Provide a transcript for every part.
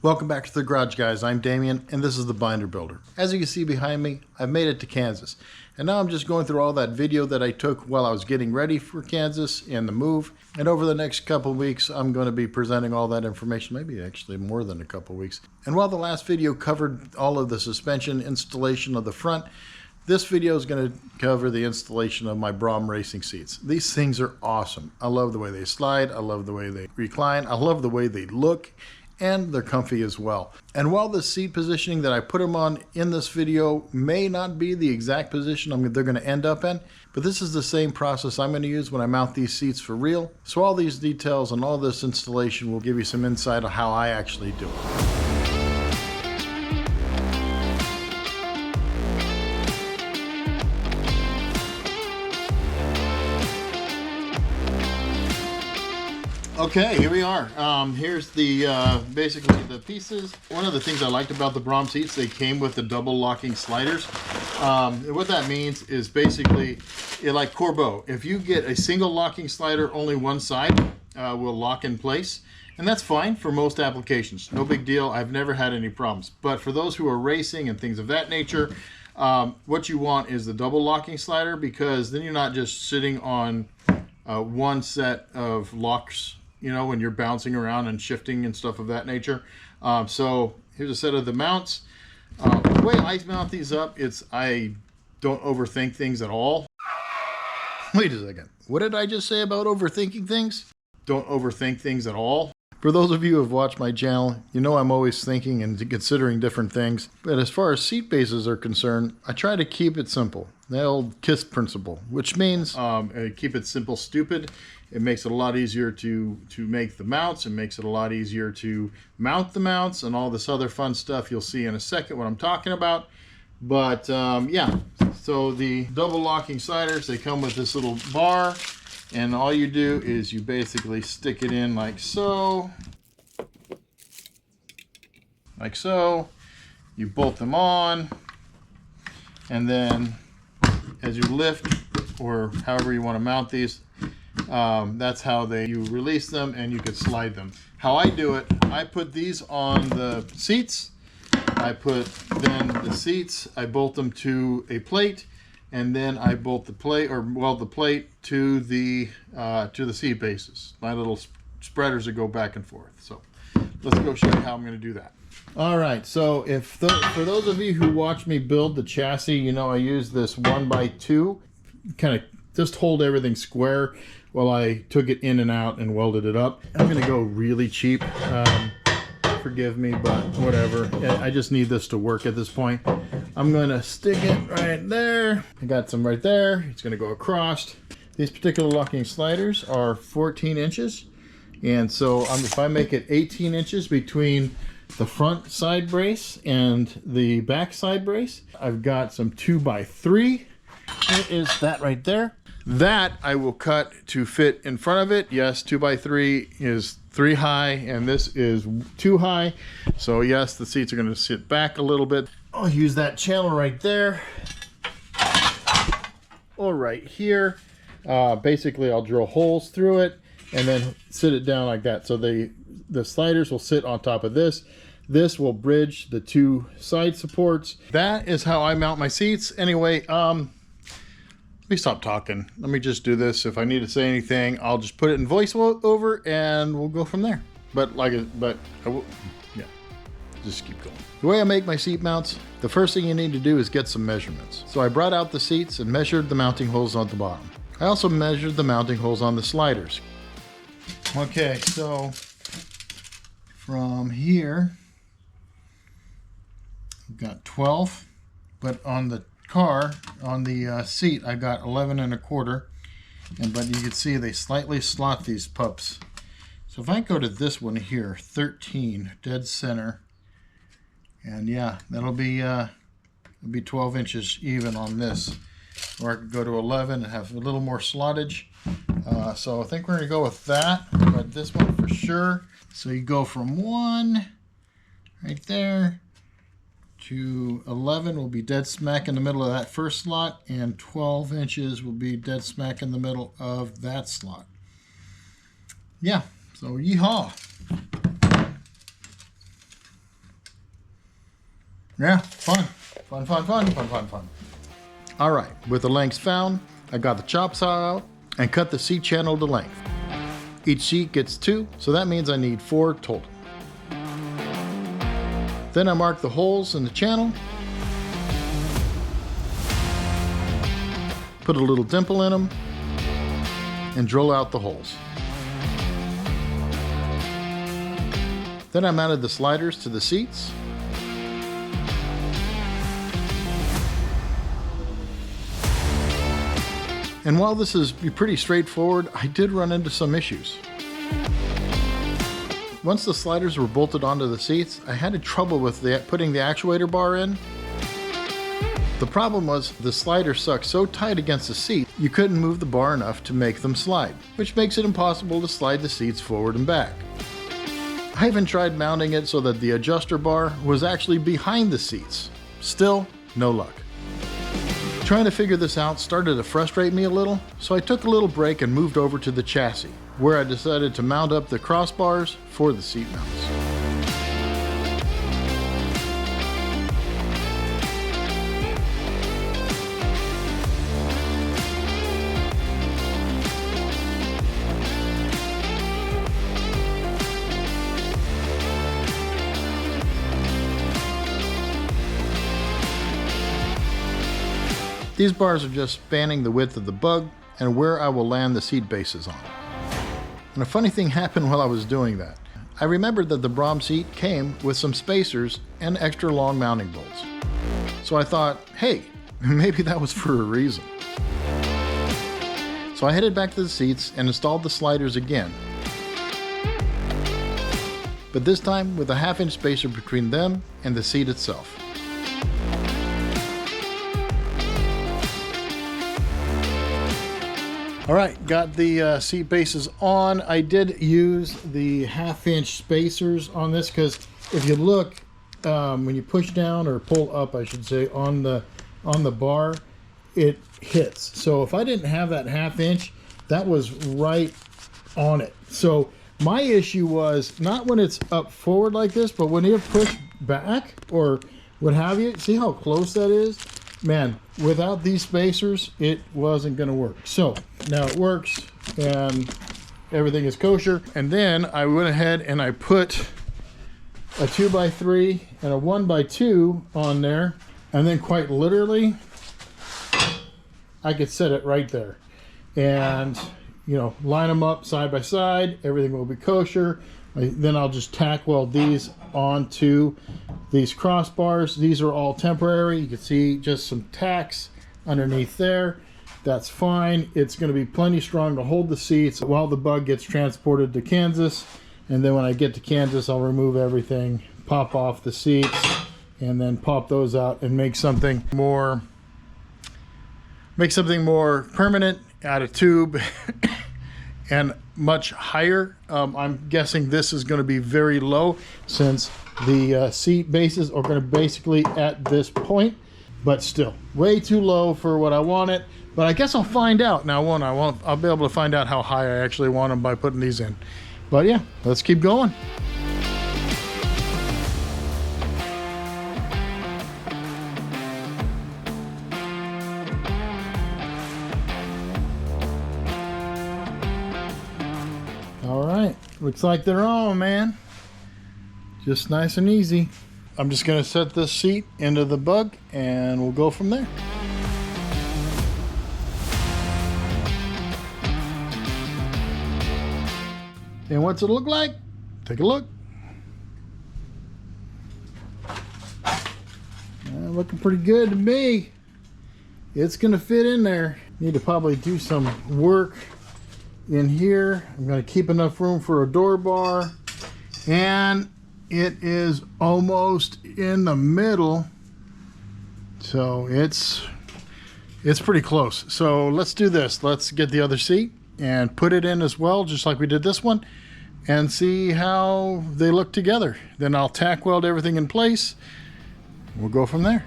Welcome back to the garage, guys. I'm Damien and this is the Binder Builder. As you can see behind me, I've made it to Kansas, and now I'm just going through all that video that I took while I was getting ready for Kansas and the move. And over the next couple weeks I'm going to be presenting all that information, maybe actually more than a couple weeks. And while the last video covered all of the suspension installation of the front, this video is going to cover the installation of my BRAUM Racing Seats. These things are awesome. I love the way they slide, I love the way they recline, I love the way they look, and they're comfy as well. And while the seat positioning that I put them on in this video may not be the exact position they're going to end up in, but this is the same process I'm going to use when I mount these seats for real. So all these details and all this installation will give you some insight on how I actually do it. Okay, here we are. Here's the basically the pieces. One of the things I liked about the BRAUM seats, they came with the double locking sliders. What that means is basically, like Corbeau, if you get a single locking slider, only one side will lock in place. And that's fine for most applications. No big deal. I've never had any problems. But for those who are racing and things of that nature, what you want is the double locking slider, because then you're not just sitting on one set of locks, you know, when you're bouncing around and shifting and stuff of that nature. So here's a set of the mounts. The way I mount these up, I don't overthink things at all. Wait a second. What did I just say about overthinking things? Don't overthink things at all. For those of you who have watched my channel, you know I'm always thinking and considering different things. But as far as seat bases are concerned, I try to keep it simple. The old KISS principle, which means keep it simple, stupid. It makes it a lot easier to make the mounts. It makes it a lot easier to mount the mounts and all this other fun stuff. You'll see in a second what I'm talking about. But yeah, so the double locking sliders, they come with this little bar. And all you do is you basically stick it in like so. Like so. You bolt them on. And then as you lift, or however you want to mount these, that's how you release them and you can slide them. How I do it, I put these on the seats. I put then the seats, I bolt them to a plate, and then I bolt the plate, or weld the plate to the seat bases. My little spreaders that go back and forth. So let's go show you how I'm going to do that. All right, so for those of you who watch me build the chassis, you know I use this 1x2, kind of just hold everything square while I took it in and out and welded it up. I'm going to go really cheap. Forgive me, but whatever. I just need this to work at this point. I'm going to stick it right there. I got some right there. It's going to go across. These particular locking sliders are 14 inches. And so if I make it 18 inches between the front side brace and the back side brace, I've got some 2x3. There is that right there. That I will cut to fit in front of it. Yes, 2x3 is 3 high and this is 2 high. So yes, the seats are going to sit back a little bit. I'll use that channel right there or right here. Basically I'll drill holes through it and then sit it down like that. So the sliders will sit on top of this. This will bridge the two side supports. That is how I mount my seats. Anyway, let me stop talking. Let me just do this. If I need to say anything, I'll just put it in voiceover and we'll go from there. Yeah, just keep going. The way I make my seat mounts, the first thing you need to do is get some measurements. So I brought out the seats and measured the mounting holes on the bottom. I also measured the mounting holes on the sliders. Okay, so from here, I've got 12, but on the car, on the seat, I got 11 1/4, but you can see they slightly slot these pups. So if I go to this one here, 13, dead center, and yeah, that'll be 12 inches even on this. Or I could go to 11 and have a little more slottage. So I think we're gonna go with that, but this one for sure. So you go from 1 right there to 11 will be dead smack in the middle of that first slot, and 12 inches will be dead smack in the middle of that slot. Yeah, so yeehaw. Yeah, fun. Fun. All right, with the lengths found, I got the chop saw out and cut the seat channel to length. Each seat gets 2, so that means I need 4 total. Then I mark the holes in the channel, put a little dimple in them, and drill out the holes. Then I mounted the sliders to the seats. And while this is pretty straightforward, I did run into some issues. Once the sliders were bolted onto the seats, I had trouble with putting the actuator bar in. The problem was the sliders sucked so tight against the seat, you couldn't move the bar enough to make them slide, which makes it impossible to slide the seats forward and back. I even tried mounting it so that the adjuster bar was actually behind the seats. Still, no luck. Trying to figure this out started to frustrate me a little, so I took a little break and moved over to the chassis, where I decided to mount up the crossbars for the seat mounts. These bars are just spanning the width of the bug and where I will land the seat bases on. And a funny thing happened while I was doing that. I remembered that the BRAUM seat came with some spacers and extra long mounting bolts. So I thought, hey, maybe that was for a reason. So I headed back to the seats and installed the sliders again. But this time with a 1/2-inch spacer between them and the seat itself. All right, got the seat bases on. I did use the 1/2-inch spacers on this because if you look, when you push down or pull up, I should say, on the bar, it hits. So if I didn't have that 1/2-inch, that was right on it. So my issue was not when it's up forward like this, but when you push back or what have you. See how close that is? Man, without these spacers, it wasn't going to work. So now it works and everything is kosher. And then I went ahead and I put a 2x3 and a 1x2 on there. And then quite literally, I could set it right there. And, you know, line them up side by side. Everything will be kosher. Then I'll just tack weld these onto these crossbars. These are all temporary. You can see just some tacks underneath there. That's fine. It's going to be plenty strong to hold the seats while the bug gets transported to Kansas. And then when I get to Kansas, I'll remove everything, pop off the seats, and then pop those out and make something more permanent out of tube and much higher. I'm guessing this is going to be very low since the seat bases are going to basically at this point, but still way too low for what I want it. But I guess I'll find out. Now, I'll be able to find out how high I actually want them by putting these in. But yeah, let's keep going. All right, looks like they're on, man. Just nice and easy. I'm just gonna set this seat into the bug and we'll go from there. And what's it look like? Take a look. Looking pretty good to me. It's gonna fit in there. Need to probably do some work in here. I'm going to keep enough room for a door bar, and it is almost in the middle, so it's pretty close. So let's do this. Let's get the other seat and put it in as well, just like we did this one, and see how they look together. Then I'll tack weld everything in place. We'll go from there.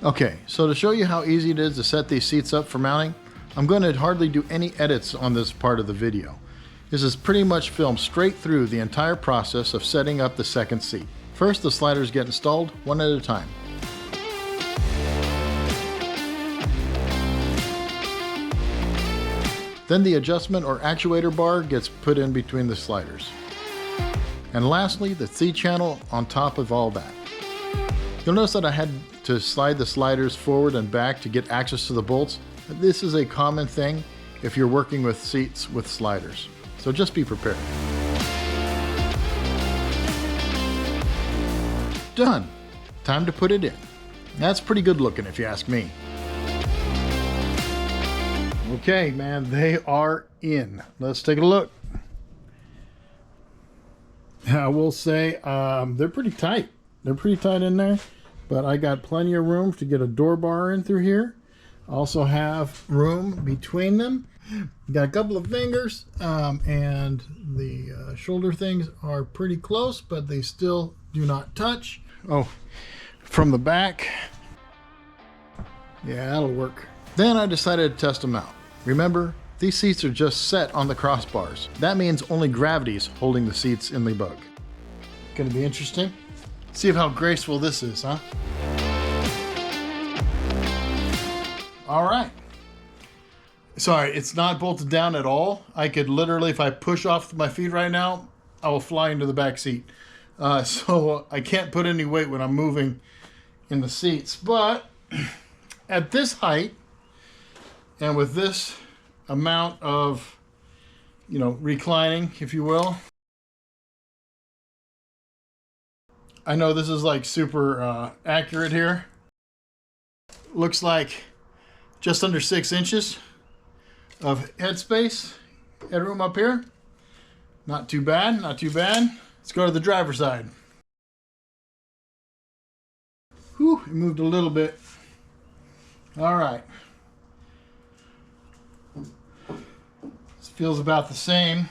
Okay, so to show you how easy it is to set these seats up for mounting, I'm going to hardly do any edits on this part of the video. This is pretty much filmed straight through the entire process of setting up the second seat. First, the sliders get installed one at a time. Then the adjustment or actuator bar gets put in between the sliders. And lastly, the seat channel on top of all that. You'll notice that I had to slide the sliders forward and back to get access to the bolts. This is a common thing if you're working with seats with sliders. So just be prepared. Done. Time to put it in. That's pretty good looking if you ask me. Okay, man, they are in. Let's take a look. I will say they're pretty tight. They're pretty tight in there, but I got plenty of room to get a door bar in through here. Also have room between them. Got a couple of fingers, and the shoulder things are pretty close, but they still do not touch. Oh, from the back, yeah, that'll work. Then I decided to test them out. Remember, these seats are just set on the crossbars. That means only gravity's holding the seats in the bug. Gonna be interesting. See how graceful this is, huh? All right. Sorry, it's not bolted down at all. I could literally, if I push off my feet right now, I will fly into the back seat. So I can't put any weight when I'm moving in the seats. But at this height, and with this amount of, reclining, if you will, I know this is like super accurate here. Looks like just under 6 inches of headspace, headroom up here. Not too bad, not too bad. Let's go to the driver's side. Whew, it moved a little bit. All right. This feels about the same.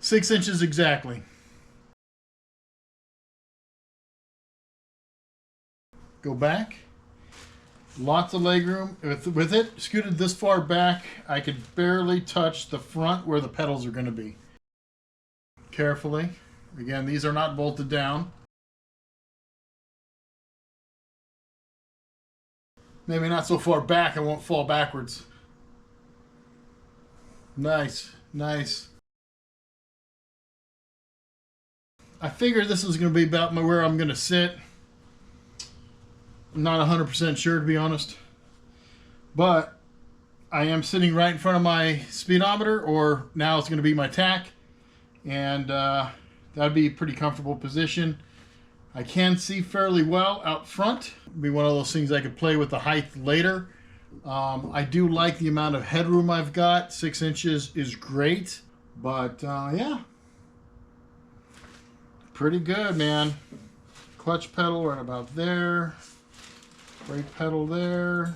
6 inches exactly. Go back. Lots of legroom. With it scooted this far back, I could barely touch the front where the pedals are going to be. Carefully. Again, these are not bolted down. Maybe not so far back I won't fall backwards. Nice, nice. I figured this was going to be about where I'm going to sit. I'm not 100% sure, to be honest. But I am sitting right in front of my speedometer, or now it's going to be my tack. And that'd be a pretty comfortable position. I can see fairly well out front. It'd be one of those things I could play with the height later. I do like the amount of headroom I've got. 6 inches is great. But yeah. Pretty good, man. Clutch pedal right about there. Brake pedal there.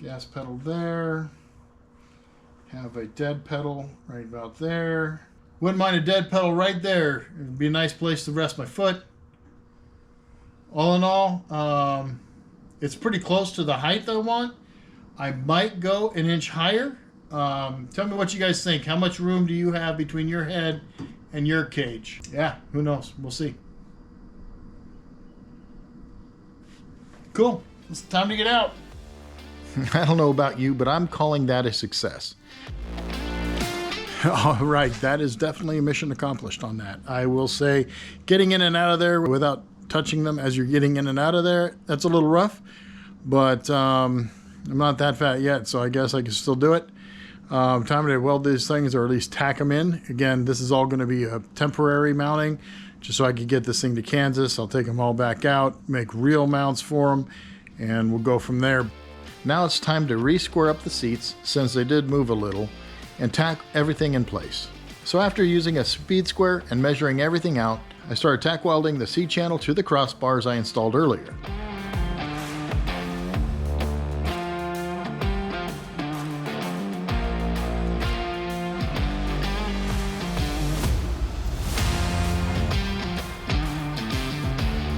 Gas pedal there. Have a dead pedal right about there. Wouldn't mind a dead pedal right there. It'd be a nice place to rest my foot. All in all, it's pretty close to the height I want. I might go an inch higher. Tell me what you guys think. How much room do you have between your head and your cage? Yeah, who knows? We'll see. Cool. It's time to get out. I don't know about you, but I'm calling that a success. All right, that is definitely a mission accomplished on that. I will say getting in and out of there without touching them as you're getting in and out of there, that's a little rough, but I'm not that fat yet, so I guess I can still do it. Time to weld these things, or at least tack them in. Again, this is all going to be a temporary mounting, just so I can get this thing to Kansas. I'll take them all back out, make real mounts for them, and we'll go from there. Now it's time to re-square up the seats, since they did move a little, and tack everything in place. So after using a speed square and measuring everything out, I started tack welding the seat channel to the crossbars I installed earlier.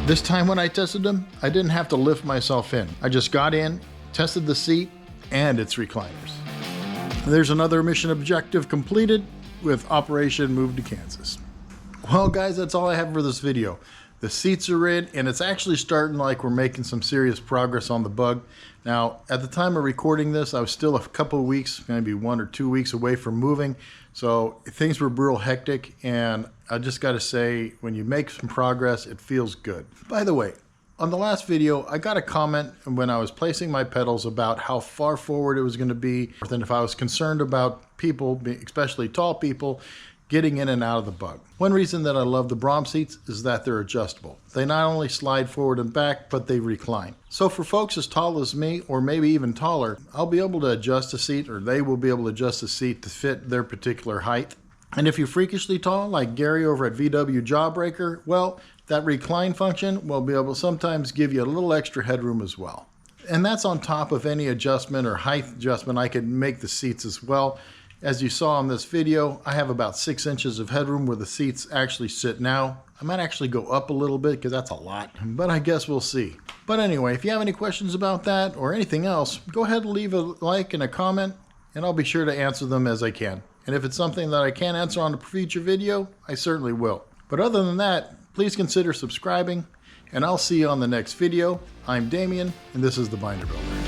This time when I tested them, I didn't have to lift myself in. I just got in, tested the seat and its recliners. There's another mission objective completed. with Operation Move to Kansas. Well guys, that's all I have for this video. The seats are in, and it's actually starting like we're making some serious progress on the bug. Now, at the time of recording this, I was still a couple of weeks, maybe 1 or 2 weeks away from moving. So things were real hectic, and I just got to say, when you make some progress, it feels good. By the way, on the last video, I got a comment when I was placing my pedals about how far forward it was going to be, and if I was concerned about people, especially tall people, getting in and out of the bug. One reason that I love the BRAUM seats is that they're adjustable. They not only slide forward and back, but they recline. So for folks as tall as me, or maybe even taller, I'll be able to adjust the seat, or they will be able to adjust the seat to fit their particular height. And if you're freakishly tall, like Gary over at VW Jawbreaker, well, that recline function will be able to sometimes give you a little extra headroom as well. And that's on top of any adjustment or height adjustment I could make the seats as well. As you saw in this video, I have about 6 inches of headroom where the seats actually sit now. I might actually go up a little bit because that's a lot, but I guess we'll see. But anyway, if you have any questions about that or anything else, go ahead and leave a like and a comment, and I'll be sure to answer them as I can. And if it's something that I can't answer on a future video, I certainly will. But other than that, please consider subscribing, and I'll see you on the next video. I'm Damien, and this is the Binder Builder.